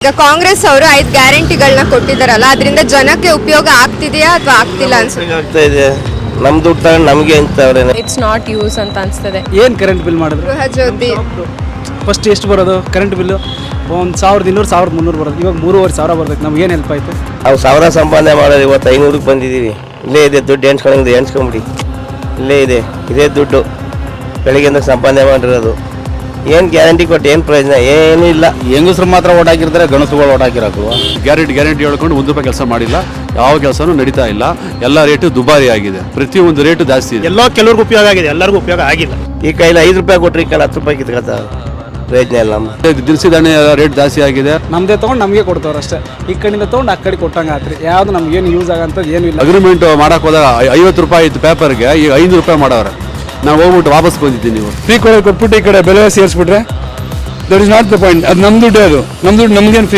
ಈಗ ಕಾಂಗ್ರೆಸ್ ಅವರು 5 ಗ್ಯಾರಂಟಿಗಳನ್ನ ಕೊಟ್ಟಿದ್ದಾರಲ್ಲ, ಅದರಿಂದ ಜನಕ್ಕೆ ಉಪಯೋಗ ಆಗ್ತಿದೆಯಾ ಅಥವಾ ಆಗ್ತಿಲ್ಲ ಅನ್ಸುತ್ತೆ? ಆಗ್ತಾ ಇದೆ. ನಮ್ ದುಡ್ಡು ತಗೊಂಡು ನಮಗೆ ಅಂತವ್ರೆ. ಇಟ್ಸ್ ನಾಟ್ ಯೂಸ್ ಅಂತ ಅನ್ಸ್ತದೆ. ಏನು ಕರೆಂಟ್ ಬಿಲ್ ಮಾಡಿದ್ರು? ಗೃಹ ಜ್ಯೋತಿ ಫಸ್ಟ್ ಎಷ್ಟು ಬರೋದು ಕರೆಂಟ್ ಬಿಲ್ಲು? 1200 1300 ಬರೋದು. ಇವಾಗ 3500 ಬರ್ತೈತೆ. ನಮ್ಗೆ ಏನು ಹೆಲ್ಪ್ ಆಯ್ತು? ನಾವು ಸಾವಿರ ಸಂಪಾದನೆ ಮಾಡೋದು, ಇವತ್ತು 500ಕ್ಕೆ ಬಂದಿದ್ದೀವಿ. ಇಲ್ಲೇ ಇದೆ ದುಡ್ಡು, ಎಣ್ಸ್ಕೊಂಬಿಡಿ. ಇಲ್ಲೇ ಇದೆ, ಇದೇ ದುಡ್ಡು ಬೆಳಿಗ್ಗೆಯಿಂದ ಸಂಪಾದನೆ ಮಾಡಿರೋದು. ಏನು ಗ್ಯಾರಂಟಿ ಕೊಟ್ಟು ಏನು ಪ್ರಯೋಜನ? ಏನೂ ಇಲ್ಲ. ಹೆಂಗಸರು ಮಾತ್ರ ಓಟ್ ಹಾಕಿರ್ತಾರೆ, ಗಣಸುಗಳು ಓಟ್ ಹಾಕಿರೋದು. ಗ್ಯಾರಂಟಿ ಹೇಳ್ಕೊಂಡು 1 ರೂಪಾಯಿ ಕೆಲಸ ಮಾಡಿಲ್ಲ, ಯಾವ ಕೆಲಸನೂ ನಡೀತಾ ಇಲ್ಲ. ಎಲ್ಲ ರೇಟು ದುಬಾರಿ ಆಗಿದೆ, ಪ್ರತಿಯೊಂದು ರೇಟು ಜಾಸ್ತಿ ಇದೆ. ಎಲ್ಲೋ ಕೆಲವ್ರಿಗೆ ಉಪಯೋಗ ಆಗಿದೆ, ಎಲ್ಲರಿಗೂ ಉಪಯೋಗ ಆಗಿಲ್ಲ. ಈ ಕೈಲಿ 5 ರೂಪಾಯಿ ಕೊಟ್ಟರೆ ಈ ಕೈಲಿ 10 ರೂಪಾಯಿ ಕಿತ್ಕೊತ ಪ್ರಯೋಜನ ಇಲ್ಲ. ದಿನಸಿ ಧಾನ್ಯ ರೇಟ್ ಜಾಸ್ತಿ ಆಗಿದೆ. ನಮ್ಮದೇ ತೊಗೊಂಡು ನಮಗೆ ಕೊಡ್ತಾವ್ರು ಅಷ್ಟೇ. ಈ ಕಡೆಯಿಂದ ತೊಗೊಂಡು ಆ ಕಡೆ ಕೊಟ್ಟಂಗೆ ಆತ್ರಿ. ಯಾವುದು ನಮ್ಗೇನು ಯೂಸ್ ಆಗಂಥದ್ದು ಏನೂ ಇಲ್ಲ. ಅಗ್ರಿಮೆಂಟ್ ಮಾಡಕ್ಕೆ ಹೋದಾಗ 50 ರೂಪಾಯಿ ಇತ್ತು ಪೇಪರ್ಗೆ, ಈಗ 500 ರೂಪಾಯಿ ಮಾಡವ್ರೆ. ನಾವು ಹೋಗ್ಬಿಟ್ಟು ವಾಪಸ್ ಬಂದಿದ್ದೀನಿ. ನೀವು ಫ್ರೀ ಕೊಡೋದು ಕೊಟ್ಬಿಟ್ಟು ಈ ಕಡೆ ಬೆಲೆ ಸೇರಿಸ್ಬಿಟ್ರೆ that is not the point. ಅದು ನಮ್ಮ ದುಡ್ಡೇ, ಅದು ನಮ್ಮ ದುಡ್ಡು ನಮಗೇನು ಫ್ರೀ